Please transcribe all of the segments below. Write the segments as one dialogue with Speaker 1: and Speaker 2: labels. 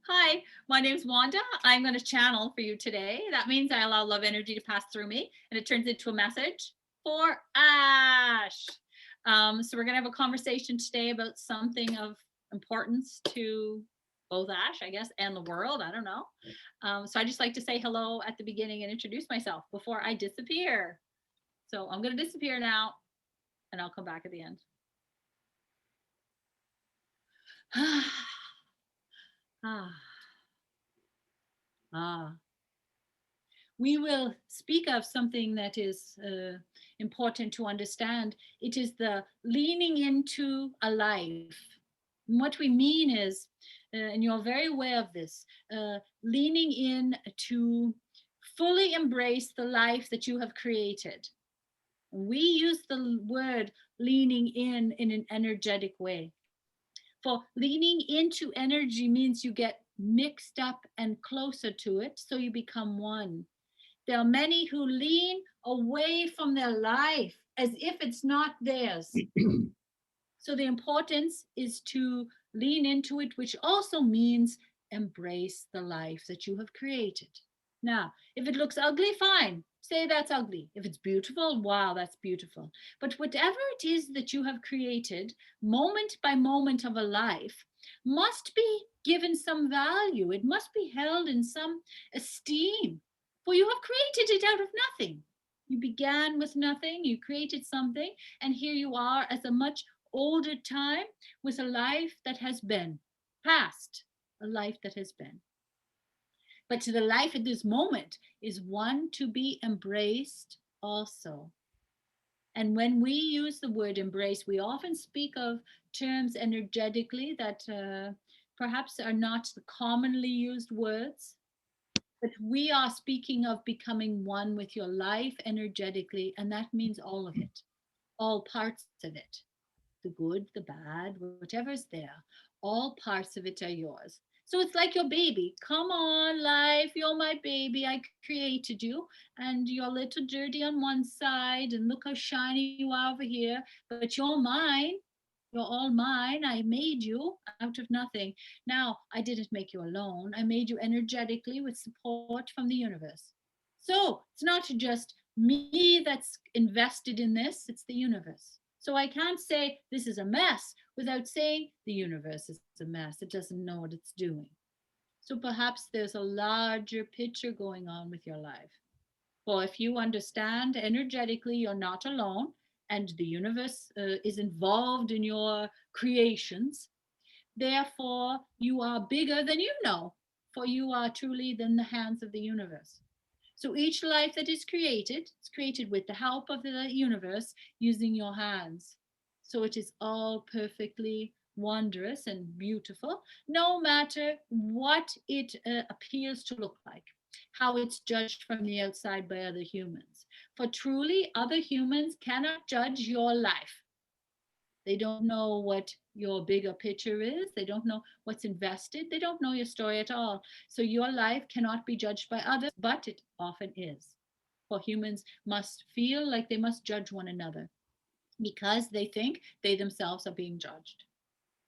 Speaker 1: Hi, my name's Wanda. I'm going to channel for you today. That means I allow love energy to pass through me and it turns into a message for Ash. So, we're going to have a conversation today about something of importance to both Ash, I guess, and the world. I don't know. So, I just like to say hello at the beginning and introduce myself before I disappear. So, I'm going to disappear now and I'll come back at the end. ah, ah. We will speak of something that is important to understand. It is the leaning into a life. What we mean is, and you're very aware of this, leaning in to fully embrace the life that you have created. We use the word leaning in an energetic way. For leaning into energy means you get mixed up and closer to it, so you become one. There are many who lean away from their life as if it's not theirs. So the importance is to lean into it, which also means embrace the life that you have created. Now, if it looks ugly, fine. Say that's ugly. If it's beautiful, wow, that's beautiful. But whatever it is that you have created, moment by moment of a life, must be given some value. It must be held in some esteem, for you have created it out of nothing. You began with nothing, you created something, and here you are as a much older time with a life that has been past, a life that has been. But to the life at this moment is one to be embraced also. And when we use the word embrace, we often speak of terms energetically that perhaps are not the commonly used words. But we are speaking of becoming one with your life energetically, and that means all of it, all parts of it, the good, the bad, whatever's there, all parts of it are yours. So it's like your baby. Come on, life, you're my baby. I created you, and you're a little dirty on one side, and look how shiny you are over here, but you're mine. You're all mine. I made you out of nothing. Now, I didn't make you alone. I made you energetically with support from the universe. So it's not just me that's invested in this, it's the universe. So I can't say this is a mess without saying the universe is a mess. It doesn't know what it's doing. So perhaps there's a larger picture going on with your life. For if you understand energetically, you're not alone, and the universe is involved in your creations. Therefore, you are bigger than you know, for you are truly in the hands of the universe. So each life that is created is created with the help of the universe using your hands. So it is all perfectly wondrous and beautiful, no matter what it appears to look like, how it's judged from the outside by other humans. For truly, other humans cannot judge your life. They don't know what your bigger picture is. They don't know what's invested. They don't know your story at all. So your life cannot be judged by others, but it often is. For humans must feel like they must judge one another because they think they themselves are being judged.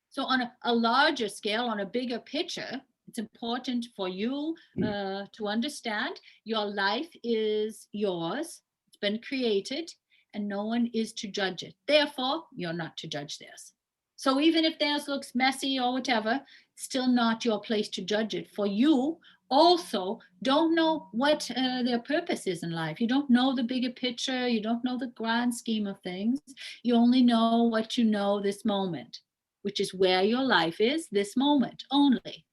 Speaker 1: So, on a larger scale, on a bigger picture, it's important for you to understand your life is yours, it's been created, and no one is to judge it. Therefore, you're not to judge theirs. So, even if theirs looks messy or whatever, it's still not your place to judge it. For you also don't know what their purpose is in life. You don't know the bigger picture, you don't know the grand scheme of things. You only know what you know this moment, which is where your life is this moment only.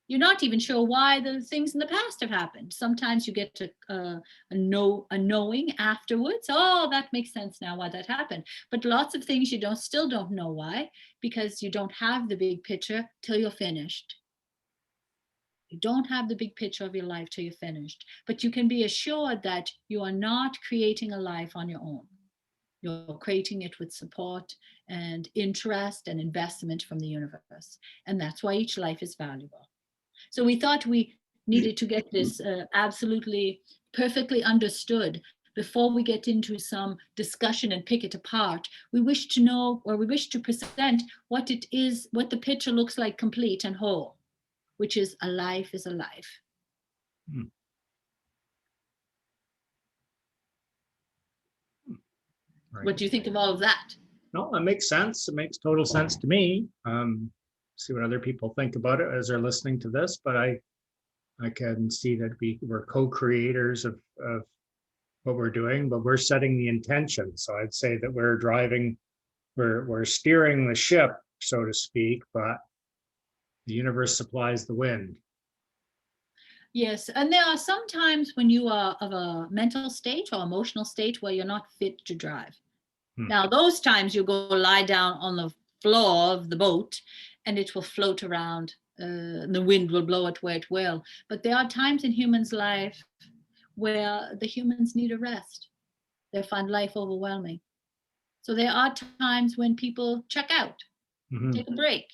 Speaker 1: You're not even sure why the things in the past have happened. Sometimes you get a knowing afterwards. Oh, that makes sense now why that happened. But lots of things you still don't know why, because you don't have the big picture till you're finished. You don't have the big picture of your life till you're finished. But you can be assured that you are not creating a life on your own. You're creating it with support and interest and investment from the universe. And that's why each life is valuable. So we thought we needed to get this absolutely perfectly understood before we get into some discussion and pick it apart. We wish to know, or we wish to present what it is, what the picture looks like complete and whole. which is a life is a life.
Speaker 2: Hmm. Right.
Speaker 1: What do you think of all of that?
Speaker 2: No, it makes sense. It makes total sense to me. See what other people think about it as they're listening to this, but I can see that we're co-creators of what we're doing, but we're setting the intention. So I'd say that we're steering the ship, so to speak, but the universe supplies the wind.
Speaker 1: Yes, and there are some times when you are of a mental state or emotional state where you're not fit to drive.
Speaker 2: Hmm.
Speaker 1: Now, those times you go lie down on the floor of the boat and it will float around. The wind will blow it where it will. But there are times in humans' life where the humans need a rest. They find life overwhelming. So there are times when people check out,
Speaker 2: Mhm.
Speaker 1: take a break.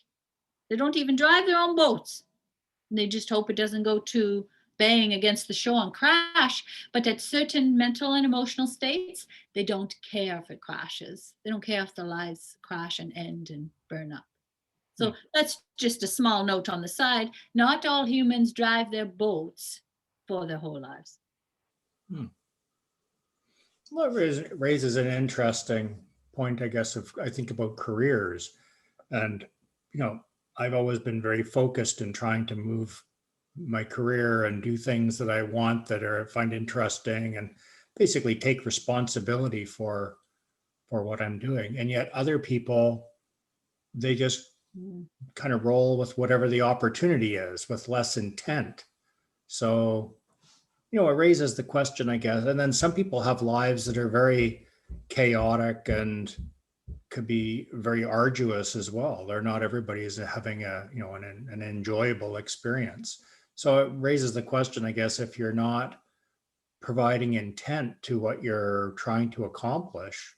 Speaker 1: They don't even drive their own boats. They just hope it doesn't go to bang against the shore and crash. But at certain mental and emotional states, they don't care if it crashes. They don't care if their lives crash and end and burn up.
Speaker 2: Hmm.
Speaker 1: So that's just a small note on the side. Not all humans drive their boats for their whole lives.
Speaker 2: Hmm. Well, it raises an interesting point, I guess, of I think about careers. And, you know, I've always been very focused in trying to move my career and do things that I want that are find interesting and basically take responsibility for what I'm doing. And yet other people, they just
Speaker 1: Mm.
Speaker 2: kind of roll with whatever the opportunity is with less intent. So, you know, it raises the question, I guess. And then some people have lives that are very chaotic and could be very arduous as well. They're not everybody is having a, you know, an enjoyable experience. So it raises the question, I guess, if you're not providing intent to what you're trying to accomplish,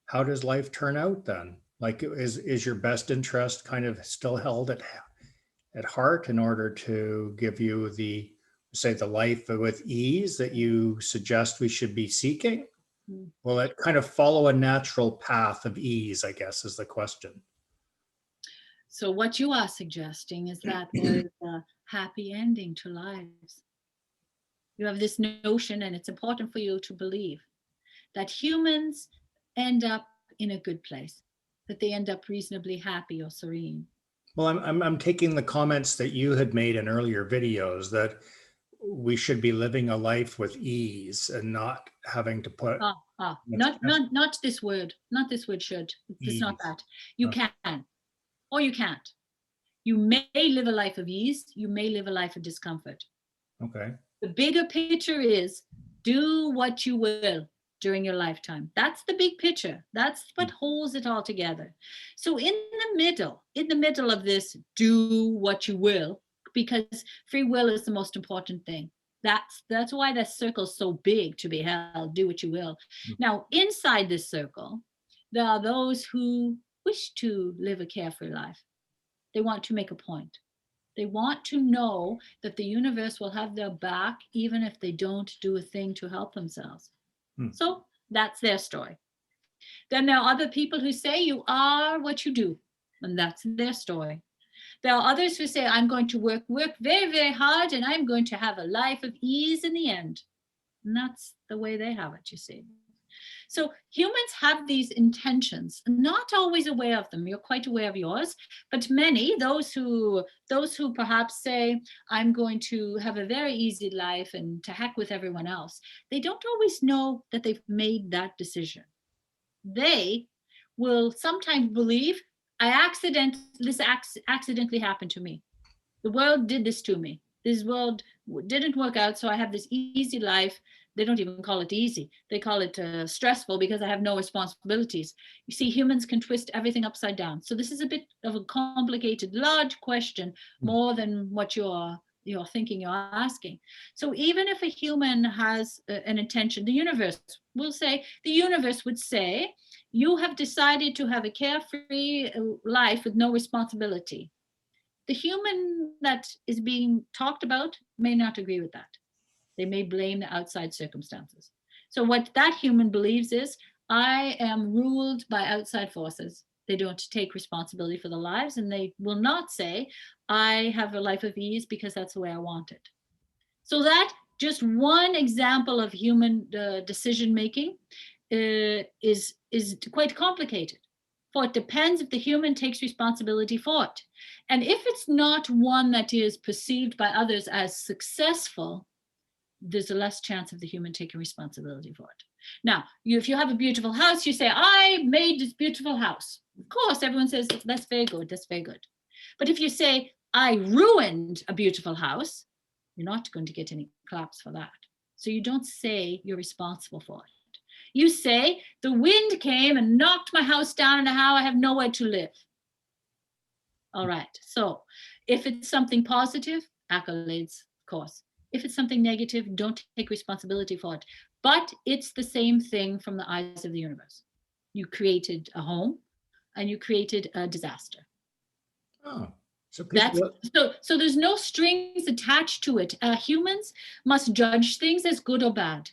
Speaker 2: how does life turn out then? Like, is your best interest kind of still held at heart in order to give you the, say, the life with ease that you suggest we should be seeking?
Speaker 1: Mm.
Speaker 2: Will it kind of follow a natural path of ease, I guess, is the question.
Speaker 1: So what you are suggesting is that there is a happy ending to lives. You have this notion, and it's important for you to believe that humans end up in a good place, that they end up reasonably happy or serene.
Speaker 2: Well, I'm taking the comments that you had made in earlier videos that we should be living a life with ease and not having to put much
Speaker 1: Not this word, not this word should. It's not
Speaker 2: ease.
Speaker 1: that. You
Speaker 2: Oh,
Speaker 1: can, or you can't. You may live a life of ease, you may live a life of discomfort.
Speaker 2: okay.
Speaker 1: The bigger picture is do what you will during your lifetime. That's the big picture. That's what holds it all together. So in the middle of this, do what you will, because free will is the most important thing. That's why that circle's so big to be held. Do what you will. Now, inside this circle, there are those who wish to live a carefree life. They want to make a point. They want to know that the universe will have their back even if they don't do a thing to help themselves.
Speaker 2: Hmm.
Speaker 1: So that's their story. Then there are other people who say you are what you do, and that's their story. There are others who say I'm going to work very, very hard, and I'm going to have a life of ease in the end. And that's the way they have it, you see. So humans have these intentions, not always aware of them. You're quite aware of yours, but many, those who perhaps say, I'm going to have a very easy life and to heck with everyone else, they don't always know that they've made that decision. They will sometimes believe, this accidentally happened to me. The world did this to me. This world didn't work out, so I have this easy life. They don't even call it easy. They call it stressful because I have no responsibilities. You see, humans can twist everything upside down. So this is a bit of a complicated, large question, more than what you're thinking you're asking. So even if a human has an intention, the universe would say, you have decided to have a carefree life with no responsibility. The human that is being talked about may not agree with that. They may blame the outside circumstances. So, what that human believes is, I am ruled by outside forces. They don't take responsibility for their lives, and they will not say, I have a life of ease because that's the way I want it. So that just one example of human decision making is quite complicated. For it depends if the human takes responsibility for it. And if it's not one that is perceived by others as successful, there's a less chance of the human taking responsibility for it. Now, if you have a beautiful house, you say, I made this beautiful house. Of course, everyone says, that's very good, that's very good. But if you say, I ruined a beautiful house, you're not going to get any claps for that. So you don't say you're responsible for it. You say, the wind came and knocked my house down and now I have nowhere to live. All right, so if it's something positive, accolades, of course. If it's something negative, don't take responsibility for it. But it's the same thing from the eyes of the universe. You created a home and you created a disaster.
Speaker 2: Oh, so
Speaker 1: so there's no strings attached to it. Humans must judge things as good or bad.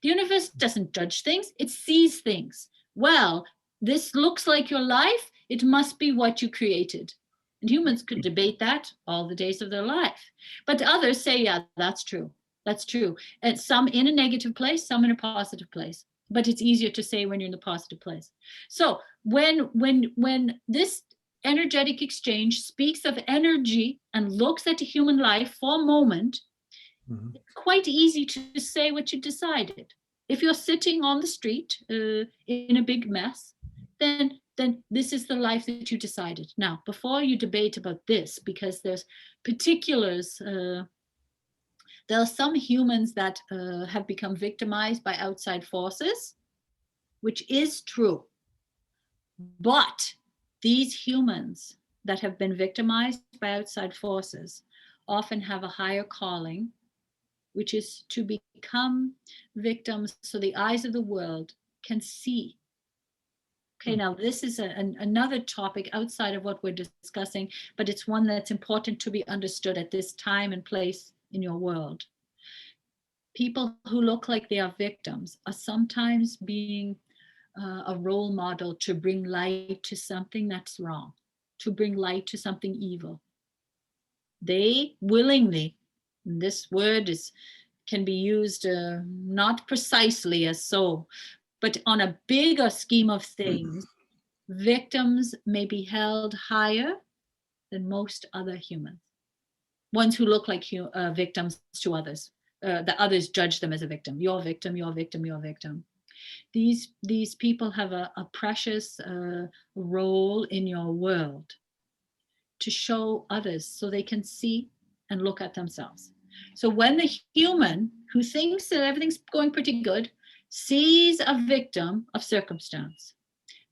Speaker 1: The universe doesn't judge things, it sees things. Well, this looks like your life, it must be what you created. And humans could debate that all the days of their life. But others say, yeah, that's true. That's true. And some in a negative place, some in a positive place. But it's easier to say when you're in the positive place. So when this energetic exchange speaks of energy and looks at a human life for a moment, it's quite easy to say what you decided. If you're sitting on the street in a big mess, then this is the life that you decided. Now, before you debate about this, because there's particulars, there are some humans that have become victimized by outside forces, which is true. But these humans that have been victimized by outside forces often have a higher calling, which is to become victims so the eyes of the world can see. Okay, now this is another topic outside of what we're discussing, but it's one that's important to be understood at this time and place in your world. People who look like they are victims are sometimes being a role model to bring light to something that's wrong, to bring light to something evil. They willingly, this word can be used not precisely as so, but on a bigger scheme of things, victims may be held higher than most other humans. Ones who look like victims to others. The others judge them as a victim. You're a victim, you're a victim, you're a victim. These people have a precious role in your world to show others so they can see and look at themselves. So when the human who thinks that everything's going pretty good sees a victim of circumstance,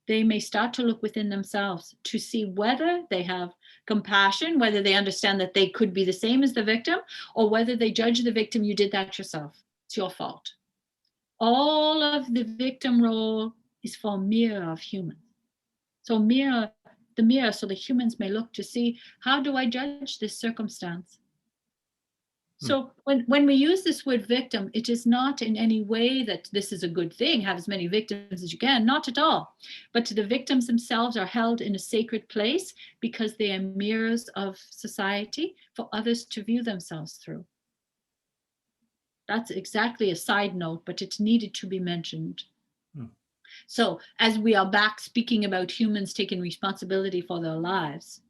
Speaker 1: they may start to look within themselves to see whether they have compassion, whether they understand that they could be the same as the victim, or whether they judge the victim, you did that yourself. It's your fault. All of the victim role is for a mirror of humans. So the mirror, so the humans may look to see, how do I judge this circumstance? So when we use this word victim, it is not in any way that this is a good thing, have as many victims as you can, not at all. But the victims themselves are held in a sacred place because they are mirrors of society for others to view themselves through. That's exactly a side note, but it's needed to be mentioned. So as we are back speaking about humans taking responsibility for their lives,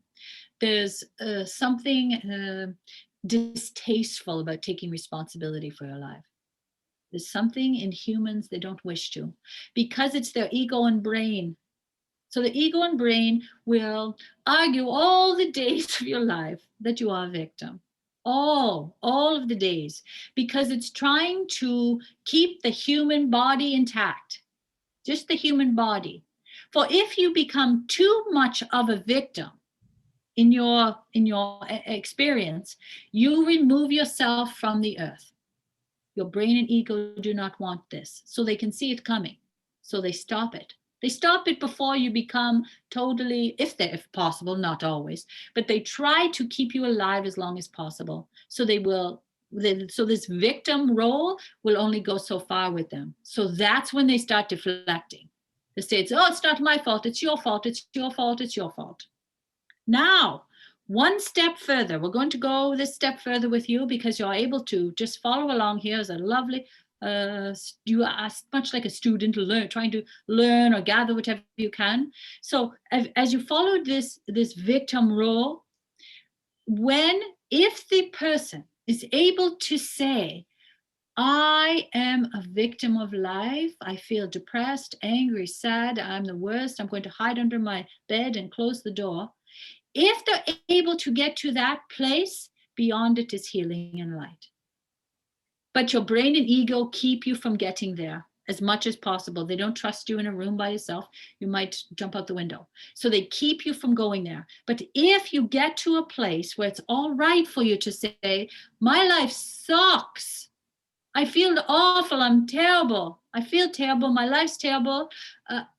Speaker 1: there's something distasteful about taking responsibility for your life. There's something in humans they don't wish to, because it's their ego and brain. So the ego and brain will argue all the days of your life that you are a victim. All of the days, because it's trying to keep the human body intact, just the human body. For if you become too much of a victim in your experience, you remove yourself from the earth. Your brain and ego do not want this, so they can see it coming. So they stop it. They stop it before you become totally, if possible, not always, but they try to keep you alive as long as possible. So so this victim role will only go so far with them. So that's when they start deflecting. The state's, oh, it's not my fault. It's your fault. It's your fault. It's your fault. Now, one step further. We're going to go this step further with you because you're able to just follow along here as a lovely, you are much like a student trying to learn or gather whatever you can. So as you follow this victim role, if the person is able to say, I am a victim of life. I feel depressed, angry, sad. I'm the worst. I'm going to hide under my bed and close the door. If they're able to get to that place, beyond it is healing and light. But your brain and ego keep you from getting there as much as possible. They don't trust you in a room by yourself. You might jump out the window. So they keep you from going there. But if you get to a place where it's all right for you to say, my life sucks. I feel awful. I'm terrible. I feel terrible. My life's terrible.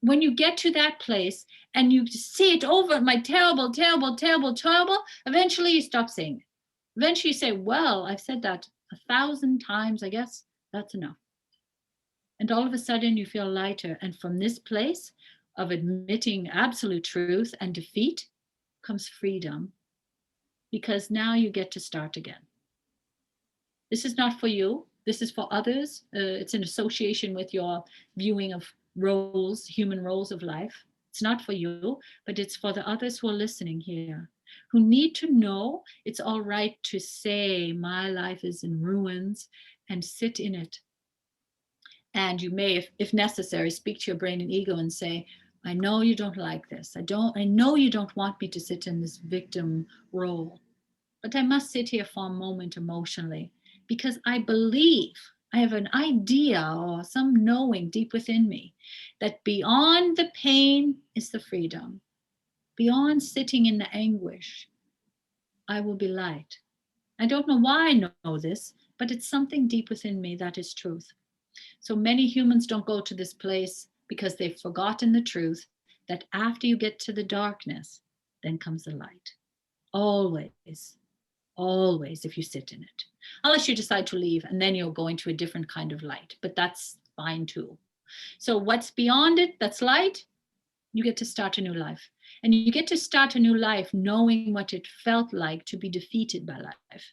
Speaker 1: When you get to that place and you say it over, my terrible, terrible, terrible, terrible, eventually you stop saying it. Eventually you say, well, I've said that 1,000 times. I guess that's enough. And all of a sudden you feel lighter. And from this place of admitting absolute truth and defeat comes freedom, because now you get to start again. This is not for you. This is for others. It's in association with your viewing of roles, human roles of life. It's not for you, but it's for the others who are listening here, who need to know it's all right to say, my life is in ruins, and sit in it. And you may, if necessary, speak to your brain and ego and say, I know you don't like this. I know you don't want me to sit in this victim role, but I must sit here for a moment emotionally, because I believe, I have an idea or some knowing deep within me that beyond the pain is the freedom. Beyond sitting in the anguish, I will be light. I don't know why I know this, but it's something deep within me that is truth. So many humans don't go to this place because they've forgotten the truth that after you get to the darkness, then comes the light. Always. Always, if you sit in it, unless you decide to leave and then you're going to a different kind of light, but that's fine too. So what's beyond it, that's light, you get to start a new life. And you get to start a new life knowing what it felt like to be defeated by life.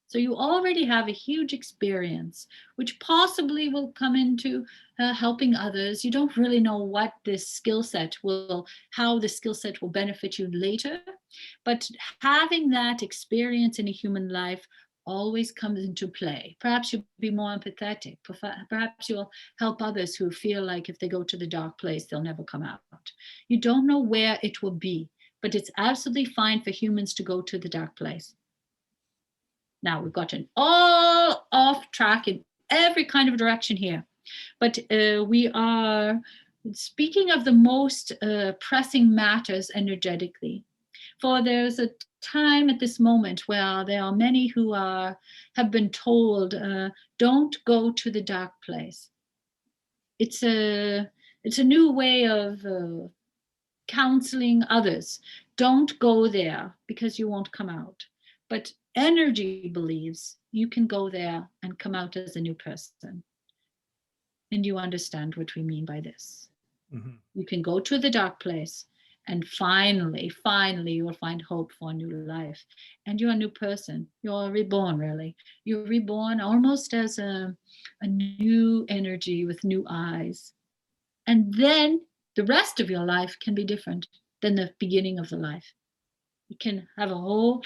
Speaker 1: So you already have a huge experience, which possibly will come into helping others. You don't really know what this skill set how the skill set will benefit you later. But having that experience in a human life always comes into play. Perhaps you'll be more empathetic. Perhaps you'll help others who feel like if they go to the dark place, they'll never come out. You don't know where it will be, but it's absolutely fine for humans to go to the dark place. Now we've gotten all off track in every kind of direction here, but we are speaking of the most pressing matters energetically. For there's a time at this moment where there are many who have been told, don't go to the dark place. It's a new way of counseling others. Don't go there because you won't come out. But energy believes you can go there and come out as a new person. And you understand what we mean by this. Mm-hmm. You can go to the dark place and finally, you will find hope for a new life. And you're a new person. You're reborn, really. You're reborn almost as a new energy with new eyes. And then the rest of your life can be different than the beginning of the life. You can have a whole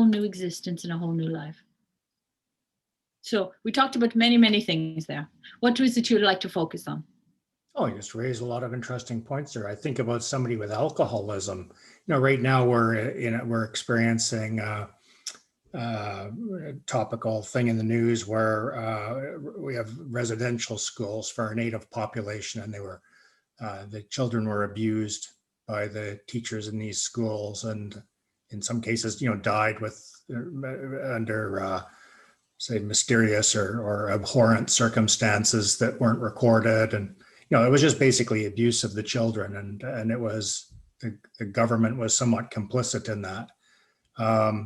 Speaker 1: new existence and a whole new life. So we talked about many, many things there. What was it you'd like to focus on?
Speaker 2: Oh, you just raised a lot of interesting points there. I think about somebody with alcoholism. Right now we're experiencing a topical thing in the news where we have residential schools for our native population, and the children were abused by the teachers in these schools, and in some cases, died under say mysterious or abhorrent circumstances that weren't recorded. And it was just basically abuse of the children, and it was the government was somewhat complicit in that.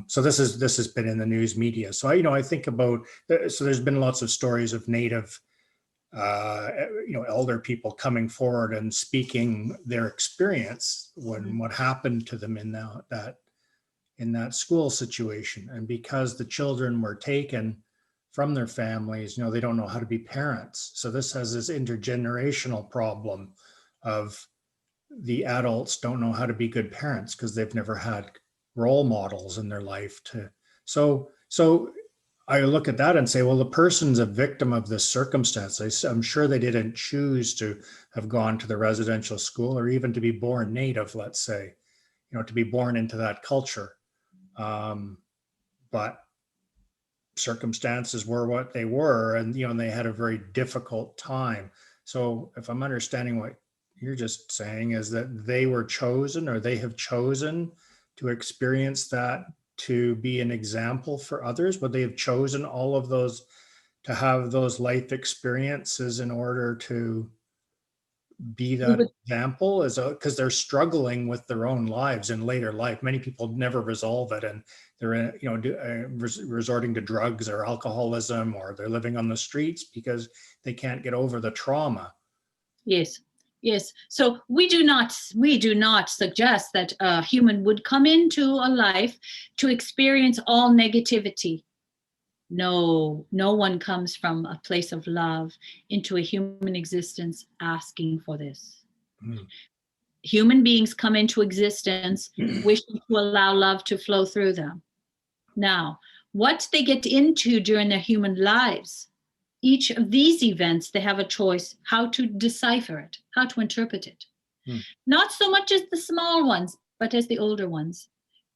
Speaker 2: So this has been in the news media. So I think about, so there's been lots of stories of native elder people coming forward and speaking their experience when what happened to them in that school situation. And because the children were taken from their families, they don't know how to be parents. So this has this intergenerational problem of the adults don't know how to be good parents because they've never had role models in their life so I look at that and say, well, the person's a victim of this circumstance. I'm sure they didn't choose to have gone to the residential school or even to be born native, let's say, to be born into that culture. But circumstances were what they were, and they had a very difficult time. So if I'm understanding what you're just saying is that they were chosen, or they have chosen to experience that, to be an example for others, but they have chosen all of those to have those life experiences in order to be that example, because they're struggling with their own lives in later life. Many people never resolve it, and they're resorting to drugs or alcoholism, or they're living on the streets because they can't get over the trauma.
Speaker 1: Yes. Yes. So we do not suggest that a human would come into a life to experience all negativity. No one comes from a place of love into a human existence asking for this. Human beings come into existence wishing to allow love to flow through them. Now, what they get into during their human lives, each of these events, they have a choice how to decipher it, how to interpret it. Not so much as the small ones, but as the older ones.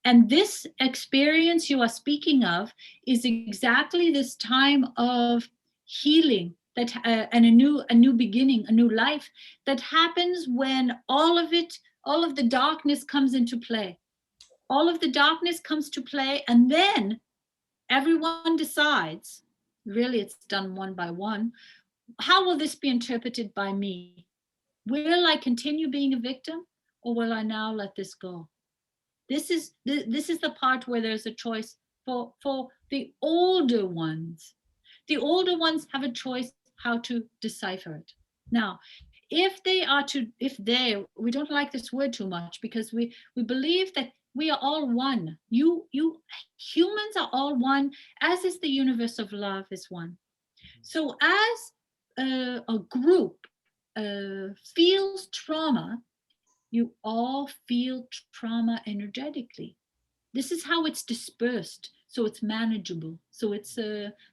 Speaker 1: And this experience you are speaking of is exactly this time of healing that and a new beginning, a new life that happens when all of the darkness comes into play. All of the darkness comes to play, and then everyone decides, really it's done one by one, how will this be interpreted by me? Will I continue being a victim, or will I now let this go? This is the part where there's a choice for the older ones. The older ones have a choice how to decipher it. Now, we don't like this word too much, because we believe that we are all one. You humans are all one, as is the universe of love is one. So as a group feels trauma, you all feel trauma energetically. This is how it's dispersed. So it's manageable. So it's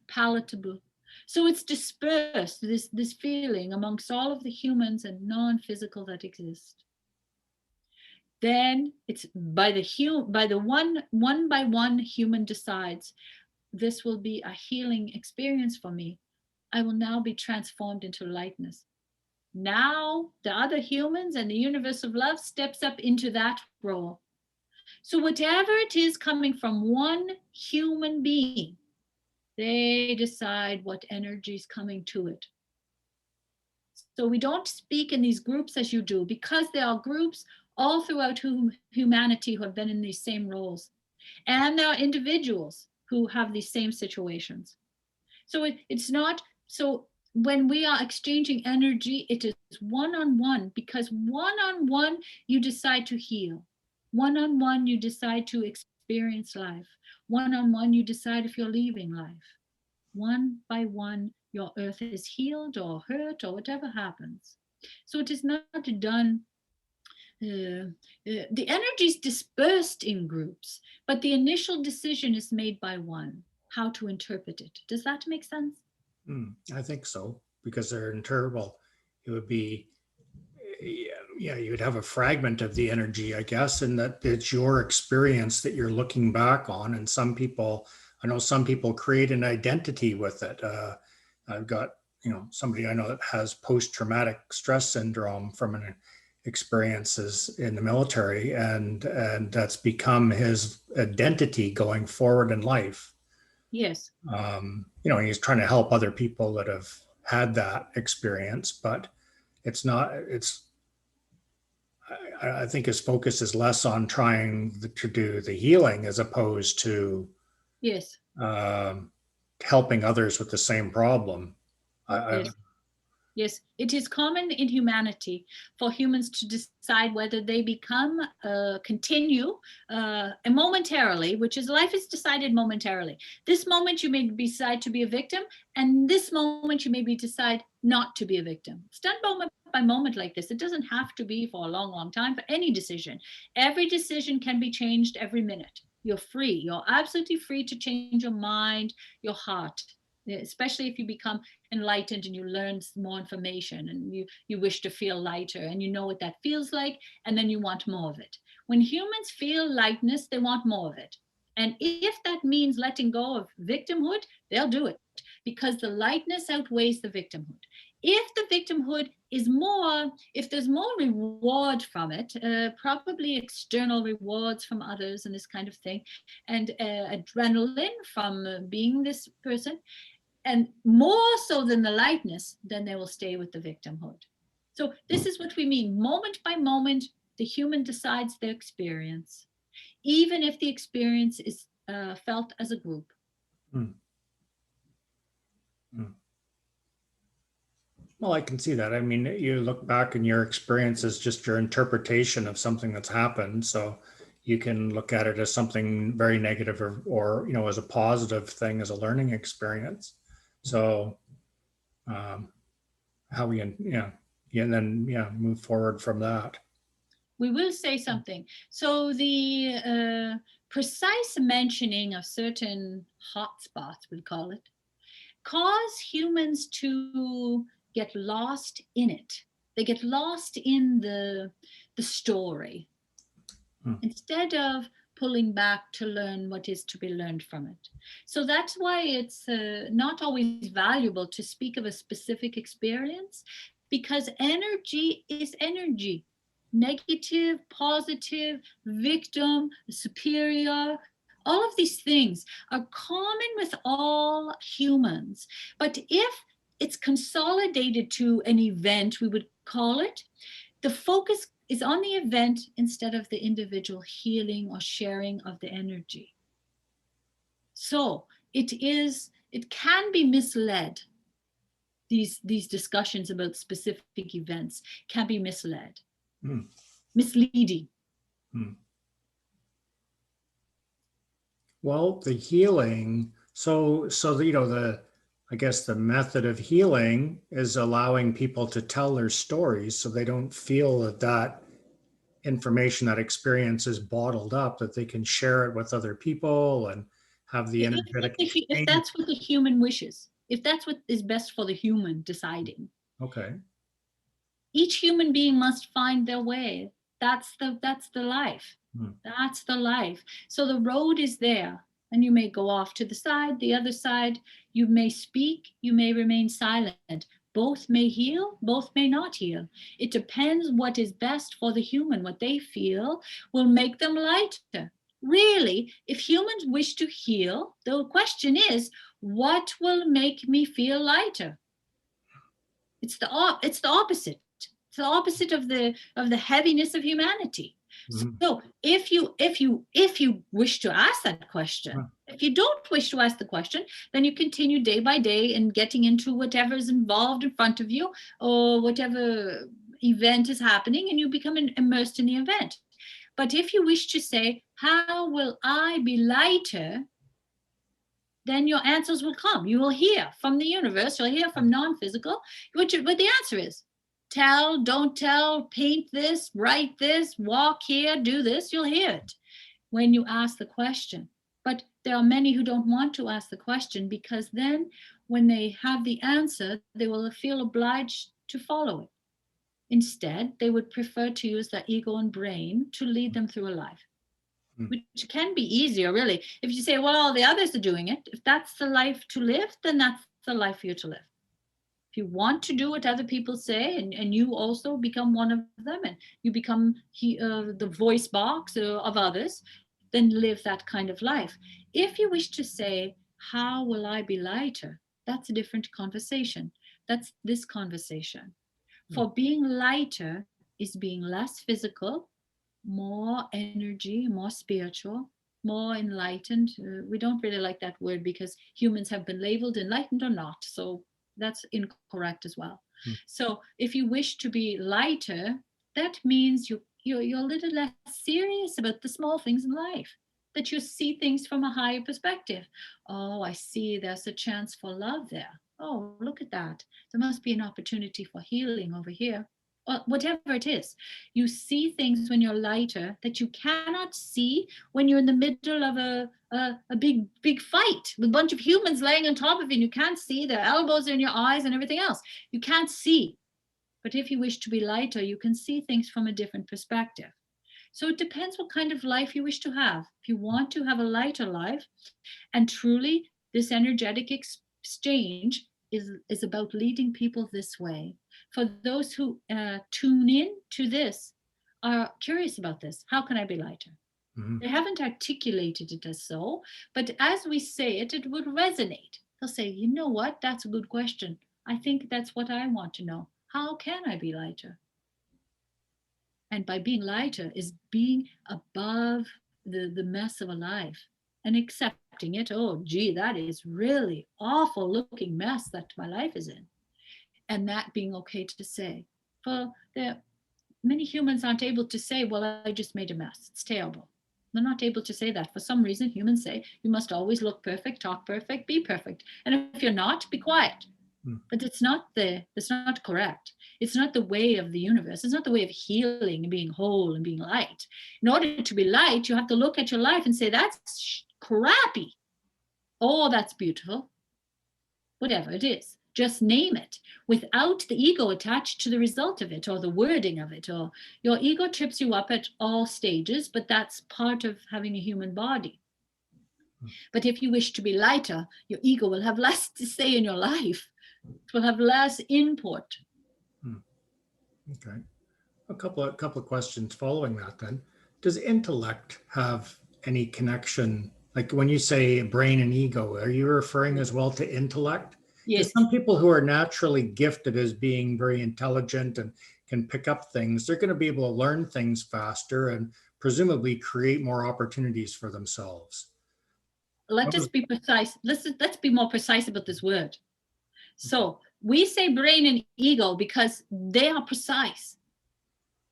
Speaker 1: palatable. So it's dispersed, this feeling amongst all of the humans and non-physical that exist. Then it's by the one by one human decides, this will be a healing experience for me. I will now be transformed into lightness. Now the other humans and the universe of love steps up into that role. So whatever it is coming from one human being, they decide what energy is coming to it. So we don't speak in these groups as you do, because there are groups all throughout humanity who have been in these same roles. And there are individuals who have these same situations. So it's not, so when we are exchanging energy, it is one-on-one, because one-on-one, you decide to heal. One-on-one, you decide to experience life. One-on-one, you decide if you're leaving life. One by one, your earth is healed or hurt or whatever happens. So it is not done. The energy is dispersed in groups, but the initial decision is made by one, how to interpret it. Does that make sense?
Speaker 2: I think so, because they're interval. It would be, yeah, you would have a fragment of the energy, I guess, and that it's your experience that you're looking back on. And I know some people create an identity with it. I've got, somebody I know that has post-traumatic stress syndrome from an experiences in the military, and that's become his identity going forward in life.
Speaker 1: Yes.
Speaker 2: He's trying to help other people that have had that experience, but I think his focus is less on trying to do the healing as opposed to
Speaker 1: yes
Speaker 2: helping others with the same problem.
Speaker 1: Yes. Yes, it is common in humanity for humans to decide whether they become, continue momentarily, which is life is decided momentarily. This moment you may decide to be a victim, and this moment you maybe decide not to be a victim. It's done moment by moment like this. It doesn't have to be for a long, long time for any decision. Every decision can be changed every minute. You're free. You're absolutely free to change your mind, your heart, especially if you become enlightened and you learn more information and you wish to feel lighter and you know what that feels like, and then you want more of it. When humans feel lightness, they want more of it. And if that means letting go of victimhood, they'll do it because the lightness outweighs the victimhood. If the victimhood is more, if there's more reward from it, probably external rewards from others and this kind of thing, and adrenaline from being this person, and more so than the lightness, then they will stay with the victimhood. So this is what we mean. Moment by moment, the human decides their experience, even if the experience is felt as a group.
Speaker 2: Mm. Mm. Well, I can see that. I mean, you look back and your experience is just your interpretation of something that's happened. So you can look at it as something very negative or as a positive thing, as a learning experience. So how we, and then, move forward from that.
Speaker 1: We will say something. So the precise mentioning of certain hotspots, we call it, cause humans to get lost in it. They get lost in the story instead of pulling back to learn what is to be learned from it. So that's why it's not always valuable to speak of a specific experience, because energy is energy. Negative, positive, victim, superior, all of these things are common with all humans. But if it's consolidated to an event, we would call it, the focus is on the event instead of the individual healing or sharing of the energy. So it can be misled. These discussions about specific events can be misled, misleading.
Speaker 2: Well, the healing, so I guess the method of healing is allowing people to tell their stories so they don't feel that information, that experience is bottled up, that they can share it with other people and have the energetic
Speaker 1: If
Speaker 2: exchange.
Speaker 1: that's what the human wishes, if that's what is best for the human deciding.
Speaker 2: Okay.
Speaker 1: Each human being must find their way. That's the life. That's the life. So the road is there, and you may go off to the side, the other side. You may speak, you may remain silent. Both may heal, both may not heal. It depends what is best for the human. What they feel will make them lighter. Really, if humans wish to heal, the question is, what will make me feel lighter? It's the opposite. It's the opposite of the heaviness of humanity. So if you wish to ask that question, if you don't wish to ask the question, then you continue day by day and getting into whatever is involved in front of you or whatever event is happening, and you become immersed in the event. But if you wish to say, how will I be lighter? Then your answers will come. You will hear from the universe, you'll hear from non-physical, what the answer is. Tell, don't tell, paint this, write this, walk here, do this, you'll hear it when you ask the question. But there are many who don't want to ask the question, because then when they have the answer, they will feel obliged to follow it. Instead, they would prefer to use their ego and brain to lead them through a life, which can be easier, really. If you say, well, all the others are doing it, if that's the life to live, then that's the life for you to live. If you want to do what other people say, and you also become one of them, and you become the voice box of others, then live that kind of life. If you wish to say, how will I be lighter? That's a different conversation. That's this conversation. For being lighter is being less physical, more energy, more spiritual, more enlightened. We don't really like that word because humans have been labeled enlightened or not. So that's incorrect as well.
Speaker 2: Mm.
Speaker 1: So if you wish to be lighter, that means you're a little less serious about the small things in life, that you see things from a higher perspective. Oh, I see there's a chance for love there. Oh, look at that. There must be an opportunity for healing over here. Or whatever it is, you see things when you're lighter that you cannot see when you're in the middle of a big fight with a bunch of humans laying on top of you and you can't see their elbows in your eyes and everything else. You can't see. But if you wish to be lighter, you can see things from a different perspective. So it depends what kind of life you wish to have. If you want to have a lighter life, and truly this energetic exchange is about leading people this way. For those who tune in to this, are curious about this, how can I be lighter?
Speaker 2: Mhm.
Speaker 1: They haven't articulated it as so, but as we say it, it would resonate. They'll say, you know what, that's a good question. I think that's what I want to know. How can I be lighter? And by being lighter is being above the mess of a life and accepting it. Oh, gee, that is really awful looking mess that my life is in. And that being okay to say. For there, many humans aren't able to say, well, I just made a mess. It's terrible. They're not able to say that. For some reason, humans say you must always look perfect, talk perfect, be perfect. And if you're not, be quiet.
Speaker 2: Mm.
Speaker 1: But it's not correct. It's not the way of the universe. It's not the way of healing and being whole and being light. In order to be light, you have to look at your life and say, that's crappy. Oh, that's beautiful. Whatever it is, just name it without the ego attached to the result of it or the wording of it. Or your ego trips you up at all stages, but that's part of having a human body. But if you wish to be lighter, your ego will have less to say in your life. It will have less input.
Speaker 2: Okay. A couple of questions following that then. Does intellect have any connection? Like when you say brain and ego, are you referring as well to intellect? Because
Speaker 1: Yes.
Speaker 2: some people who are naturally gifted as being very intelligent and can pick up things, they're going to be able to learn things faster and presumably create more opportunities for themselves.
Speaker 1: Let us be precise. Let's be more precise about this word. So we say brain and ego because they are precise.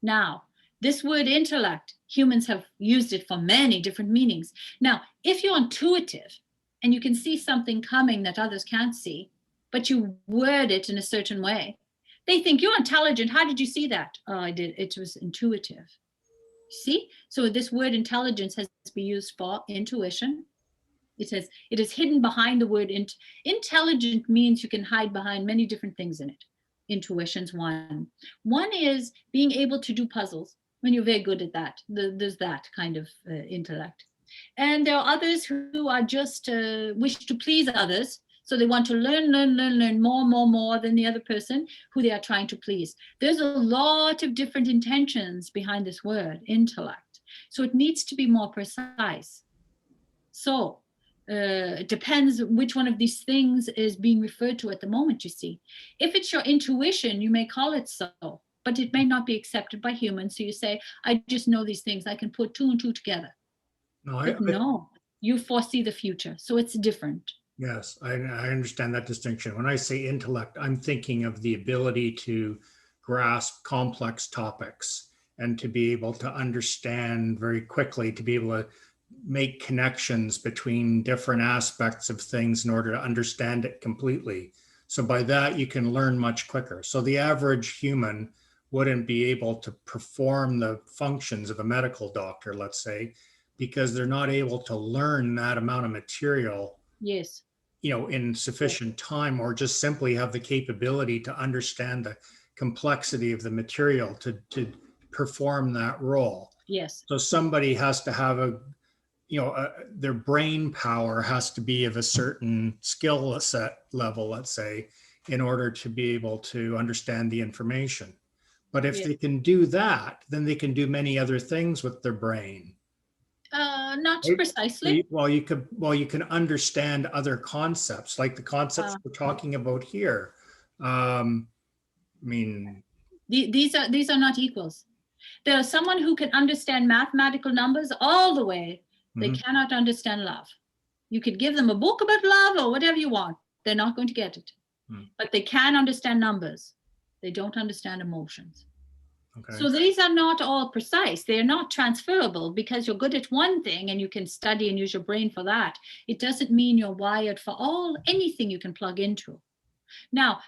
Speaker 1: Now, this word intellect, humans have used it for many different meanings. Now, if you're intuitive and you can see something coming that others can't see, but you word it in a certain way, they think you're intelligent. How did you see that? Oh, I did. It was intuitive. See? So this word intelligence has to be used for intuition. It says it is hidden behind the word intelligent means you can hide behind many different things in it. Intuition's one. One is being able to do puzzles when you're very good at that. There's that kind of intellect. And there are others who are just wish to please others. So they want to learn more than the other person who they are trying to please. There's a lot of different intentions behind this word, intellect. So it needs to be more precise. So it depends which one of these things is being referred to at the moment, you see. If it's your intuition, you may call it so, but it may not be accepted by humans. So you say, I just know these things. I can put two and two together.
Speaker 2: No,
Speaker 1: But no, you foresee the future. So it's different.
Speaker 2: yes, I understand that distinction. When I say intellect, I'm thinking of the ability to grasp complex topics and to be able to understand very quickly, to be able to make connections between different aspects of things in order to understand it completely. So by that, you can learn much quicker. So the average human wouldn't be able to perform the functions of a medical doctor, let's say, because they're not able to learn that amount of material,
Speaker 1: Yes.
Speaker 2: in sufficient time, or just simply have the capability to understand the complexity of the material to perform that role.
Speaker 1: Yes.
Speaker 2: So somebody has to have their brain power has to be of a certain skill set level, let's say, in order to be able to understand the information. But if
Speaker 1: Yes.
Speaker 2: they can do that, then they can do many other things with their brain.
Speaker 1: Not
Speaker 2: Right?
Speaker 1: precisely.
Speaker 2: You can understand other concepts, like the concepts we're talking about here. I mean,
Speaker 1: These are not equals. There's someone who can understand mathematical numbers all the way. They
Speaker 2: mhm.
Speaker 1: cannot understand love. You could give them a book about love or whatever you want. They're not going to get it.
Speaker 2: Hmm.
Speaker 1: But they can understand numbers. They don't understand emotions.
Speaker 2: Okay.
Speaker 1: So these are not all precise. They are not transferable. Because you're good at one thing and you can study and use your brain for that, it doesn't mean you're wired for anything you can plug into. Now,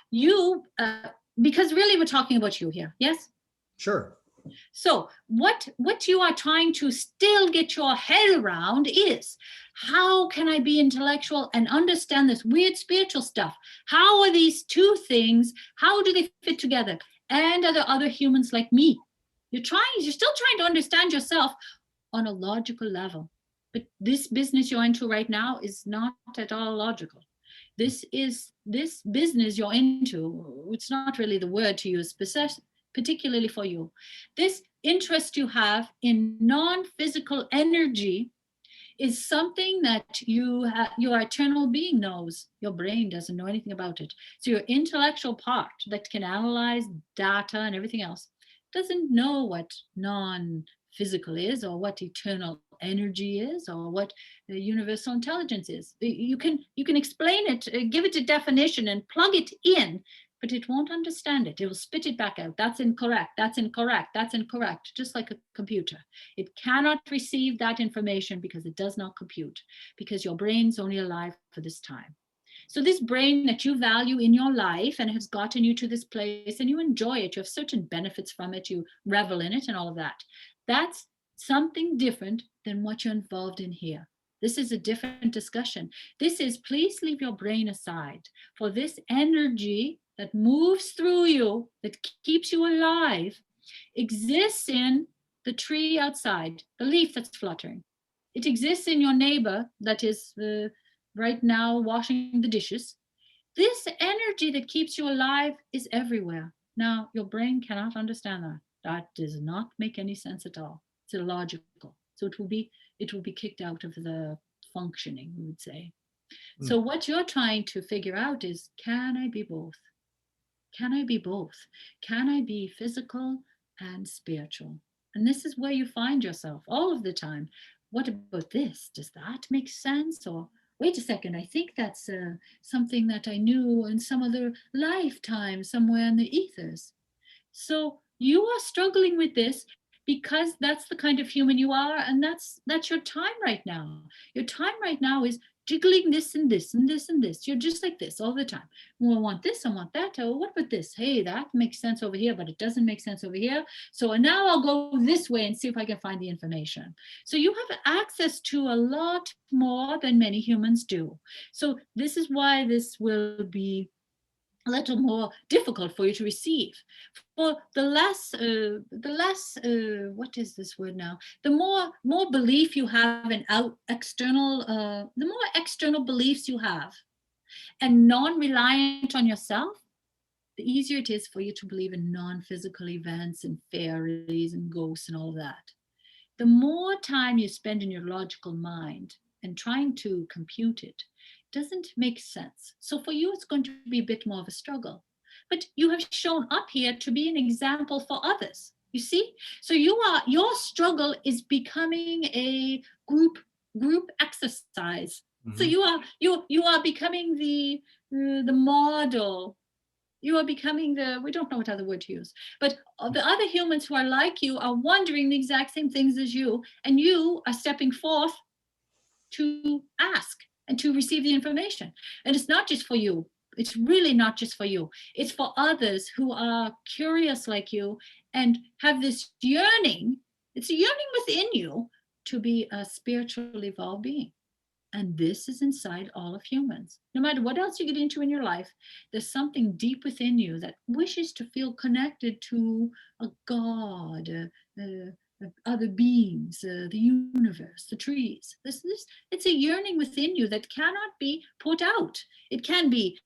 Speaker 1: because really we're talking about you here, yes?
Speaker 2: Sure.
Speaker 1: So what you are trying to still get your head around is, how can I be intellectual and understand this weird spiritual stuff? How are these two things, how do they fit together? And are there other humans like me? You're still trying to understand yourself on a logical level. But this business you're into right now is not at all logical. This business you're into, it's not really the word to use, particularly for you. This interest you have in non-physical energy is something that your eternal being knows. Your brain doesn't know anything about it. So your intellectual part that can analyze data and everything else doesn't know what non-physical is, or what eternal energy is, or what universal intelligence is. You can explain it, give it a definition and plug it in, but it won't understand it. It will spit it back out. That's incorrect. That's incorrect. That's incorrect. Just like a computer. It cannot receive that information because it does not compute, because your brain's only alive for this time. So this brain that you value in your life and has gotten you to this place, and you enjoy it, you have certain benefits from it, you revel in it and all of that. That's something different than what you're involved in here. This is a different discussion. This is, please leave your brain aside for this energy that moves through you, that keeps you alive, exists in the tree outside, the leaf that's fluttering. It exists in your neighbor that is right now washing the dishes. This energy that keeps you alive is everywhere. Now, your brain cannot understand that. That does not make any sense at all. It's illogical. So it will be kicked out of the functioning, we would say. So what you're trying to figure out is, can I be both? Can I be both? Can I be physical and spiritual? And this is where you find yourself all of the time. What about this? Does that make sense? Or wait a second, I think that's something that I knew in some other lifetime somewhere in the ethers. So you are struggling with this because that's the kind of human you are, and that's your time right now. Your time right now is jiggling this and this and this and this. You're just like this all the time. Well, I want this, I want that. Oh, what about this? Hey, that makes sense over here, but it doesn't make sense over here. So now I'll go this way and see if I can find the information. So you have access to a lot more than many humans do. So this is why this will be a little more difficult for you to receive. For what is this word now? The more belief you have in the more external beliefs you have, and non-reliant on yourself, the easier it is for you to believe in non-physical events and fairies and ghosts and all of that. The more time you spend in your logical mind and trying to compute it, doesn't make sense. So for you, it's going to be a bit more of a struggle. But you have shown up here to be an example for others. You see? So your struggle is becoming a group exercise. So you are becoming the model. You are becoming we don't know what other word to use, but the other humans who are like you are wondering the exact same things as you, and you are stepping forth to ask and to receive the information. And it's not just for you. It's really not just for you. It's for others who are curious like you and have this yearning. It's a yearning within you to be a spiritually evolved being. And this is inside all of humans. No matter what else you get into in your life, there's something deep within you that wishes to feel connected to a God, other beings, the universe, the trees. It's a yearning within you that cannot be put out. It can be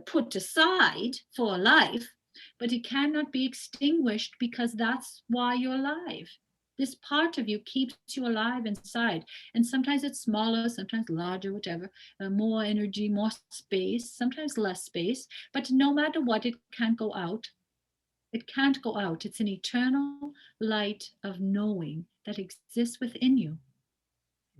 Speaker 1: put aside for life, but it cannot be extinguished, because that's why you're alive. This part of you keeps you alive inside. And sometimes it's smaller, sometimes larger, whatever, more energy, more space, sometimes less space. But no matter what, it can't go out. It can't go out. It's an eternal light of knowing that exists within you.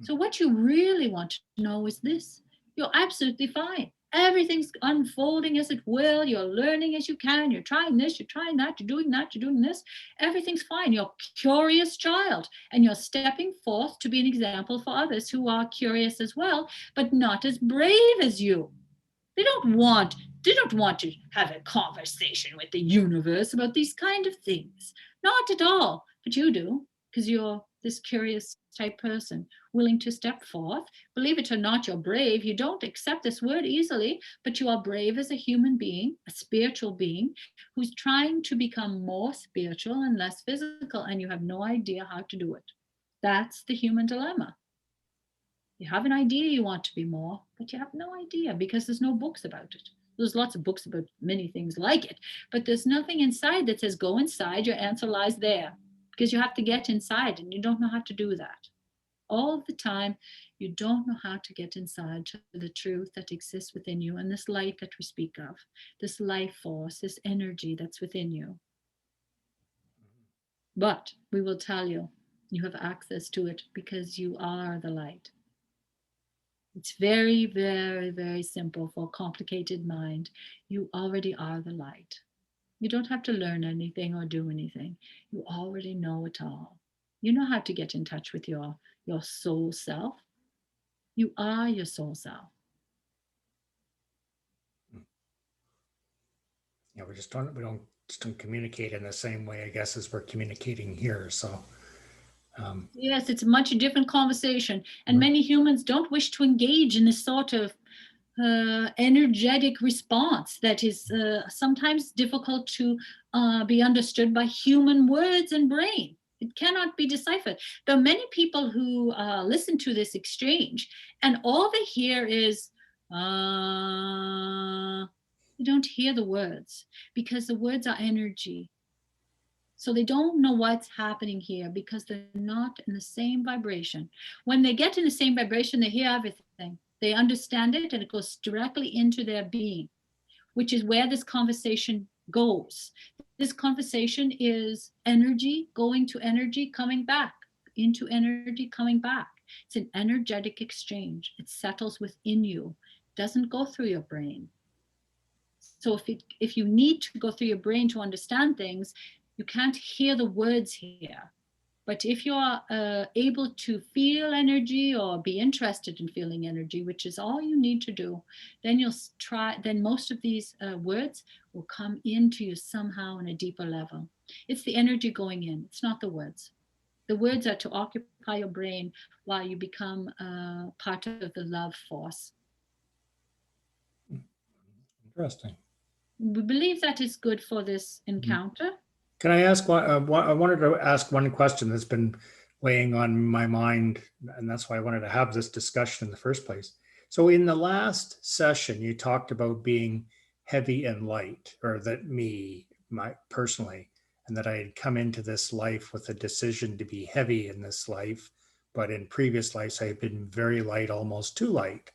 Speaker 1: So what you really want to know is this: you're absolutely fine. Everything's unfolding as it will. You're learning as you can. You're trying this, you're trying that, you're doing that, you're doing this. Everything's fine. You're a curious child, and you're stepping forth to be an example for others who are curious as well, but not as brave as you. They don't want they don't want to have a conversation with the universe about these kind of things. Not at all. But you do, because you're this curious type person, willing to step forth. Believe it or not, you're brave. You don't accept this word easily, but you are brave as a human being, a spiritual being who's trying to become more spiritual and less physical, and you have no idea how to do it. That's the human dilemma. You have an idea you want to be more, but you have no idea because there's no books about it. There's lots of books about many things like it, but there's nothing inside that says go inside, your answer lies there, because you have to get inside and you don't know how to do that. All the time, you don't know how to get inside to the truth that exists within you and this light that we speak of, this life force, this energy that's within you. But we will tell you, you have access to it because you are the light. It's very, very, very simple for a complicated mind. You already are the light. You don't have to learn anything or do anything. You already know it all. You know how to get in touch with your soul self. You are your soul self.
Speaker 2: Yeah, we don't communicate in the same way, I guess, as we're communicating here. So
Speaker 1: Yes, it's a much different conversation. And many humans don't wish to engage in this sort of energetic response that is sometimes difficult to be understood by human words and brain. It cannot be deciphered. There are many people who listen to this exchange, and all they hear is, they don't hear the words because the words are energy. So they don't know what's happening here because they're not in the same vibration. When they get in the same vibration, they hear everything. They understand it and it goes directly into their being, which is where this conversation goes. This conversation is energy going to energy, coming back, into energy, coming back. It's an energetic exchange. It settles within you, it doesn't go through your brain. So if you need to go through your brain to understand things, you can't hear the words here. But if you are able to feel energy or be interested in feeling energy, which is all you need to do, then then most of these words will come into you somehow on a deeper level. It's the energy going in, it's not the words. The words are to occupy your brain while you become part of the love force.
Speaker 2: interesting.
Speaker 1: We believe that is good for this encounter.
Speaker 2: Can I ask I wanted to ask one question that's been weighing on my mind, and that's why I wanted to have this discussion in the first place. So, in the last session, you talked about being heavy and light, or that my personally, and that I had come into this life with a decision to be heavy in this life, but in previous lives, I had been very light, almost too light,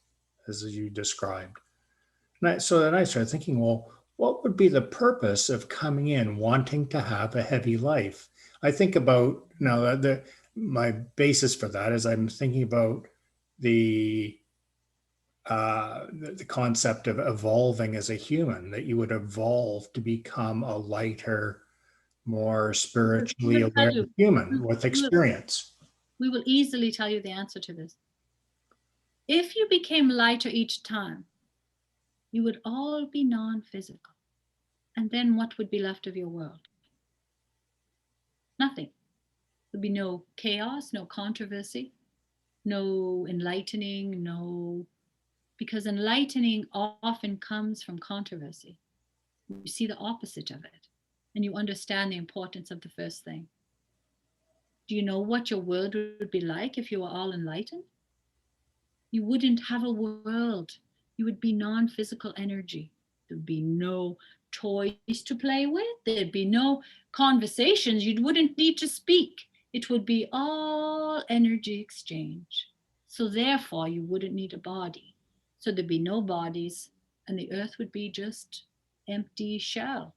Speaker 2: as you described. So then I started thinking, well, what would be the purpose of coming in wanting to have a heavy life? I think about now my basis for that is I'm thinking about the the concept of evolving as a human, that you would evolve to become a lighter, more
Speaker 1: We
Speaker 2: spiritually
Speaker 1: will tell
Speaker 2: aware
Speaker 1: you.
Speaker 2: human with
Speaker 1: We will,
Speaker 2: experience.
Speaker 1: we will easily tell you the answer to this. If you became lighter each time, you would all be non-physical. And then what would be left of your world? Nothing. There'd be no chaos, no controversy, no enlightening, because enlightening often comes from controversy. You see the opposite of it, and you understand the importance of the first thing. Do you know what your world would be like if you were all enlightened? You wouldn't have a world. You would be non physical energy. There'd be no toys to play with. There'd be no conversations. You wouldn't need to speak. It would be all energy exchange. So, therefore, you wouldn't need a body. So, there'd be no bodies, and the earth would be just empty shell.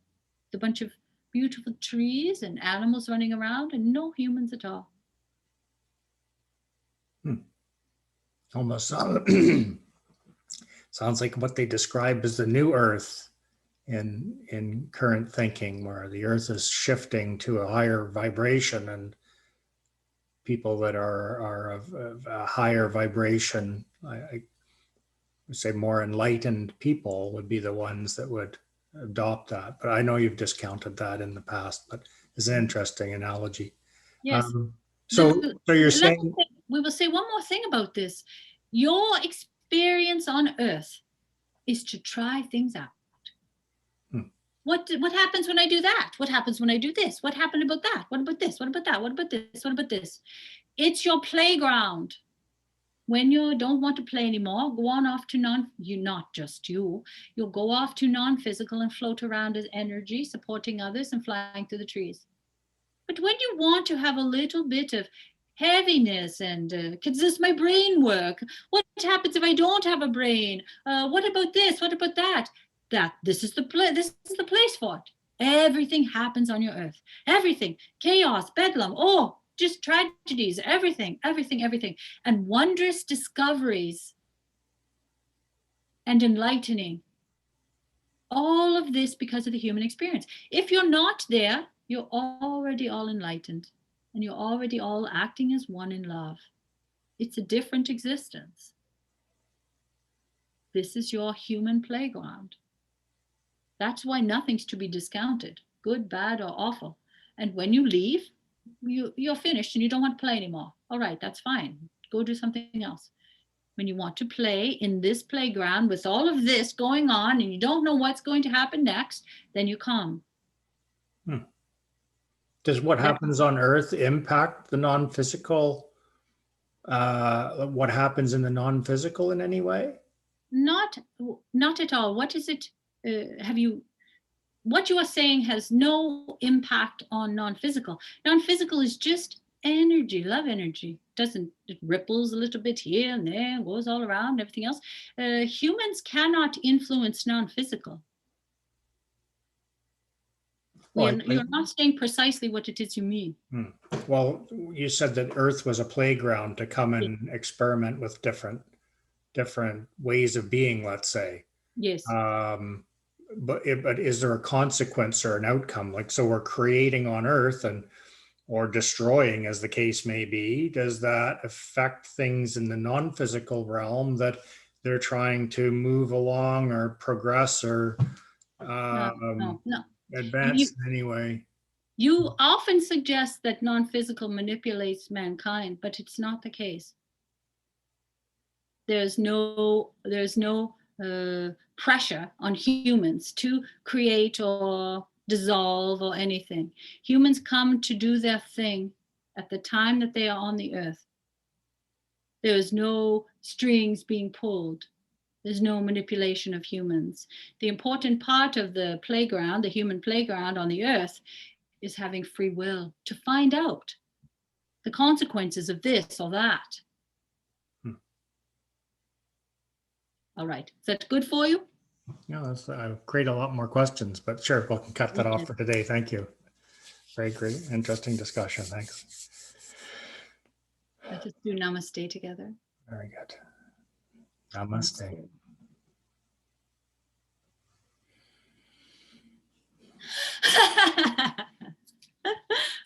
Speaker 1: A bunch of beautiful trees and animals running around, and no humans at all.
Speaker 2: Almost sounds sounds like what they describe as the new Earth in current thinking, where the Earth is shifting to a higher vibration, and people that are of a higher vibration, I would say more enlightened people would be the ones that would adopt that. But I know you've discounted that in the past, but it's an interesting analogy.
Speaker 1: Yes.
Speaker 2: So you're saying,
Speaker 1: We will say one more thing about this. Your experience on Earth is to try things out. What happens when I do that? What happens when I do this? What happened about that? What about this? What about that? What about this? What about this? It's your playground. When you don't want to play anymore, go on off to not just you, you'll go off to non-physical and float around as energy, supporting others and flying through the trees. But when you want to have a little bit of heaviness and does my brain work? What happens if I don't have a brain? What about this? What about that? This is the place for it. Everything happens on your earth. Everything, chaos, bedlam, just tragedies, everything. And wondrous discoveries and enlightening. All of this because of the human experience. If you're not there, you're already all enlightened and you're already all acting as one in love. It's a different existence. This is your human playground. That's why nothing's to be discounted, good, bad, or awful. And when you leave, you're finished and you don't want to play anymore. All right, that's fine. Go do something else. When you want to play in this playground with all of this going on and you don't know what's going to happen next, then you come.
Speaker 2: Does what happens on Earth impact the non-physical? What happens in the non-physical in any way?
Speaker 1: Not at all. What is it? What you are saying has no impact on non-physical. Non-physical is just energy, love energy. It ripples a little bit here and there, goes all around, everything else. Humans cannot influence non-physical. You're not saying precisely what it is you mean.
Speaker 2: Well, you said that Earth was a playground to come and experiment with different ways of being, let's say.
Speaker 1: Yes.
Speaker 2: But is there a consequence or an outcome? Like, so we're creating on Earth or destroying, as the case may be. Does that affect things in the non-physical realm that they're trying to move along or progress or
Speaker 1: no.
Speaker 2: advance in any way?
Speaker 1: You often suggest that non-physical manipulates mankind, but it's not the case. There's no pressure on humans to create or dissolve or anything. Humans come to do their thing at the time that they are on the earth. There's no strings being pulled. There's no manipulation of humans. The important part of the playground, the human playground on the earth, is having free will to find out the consequences of this or that. All right. Is that good for you?
Speaker 2: Yeah, that's create a lot more questions, but sure, we can cut that off for today. Thank you. Very great, interesting discussion. Thanks.
Speaker 1: Let us do namaste together.
Speaker 2: Very good. Namaste.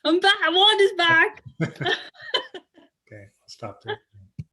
Speaker 1: I'm back. Wanda's back.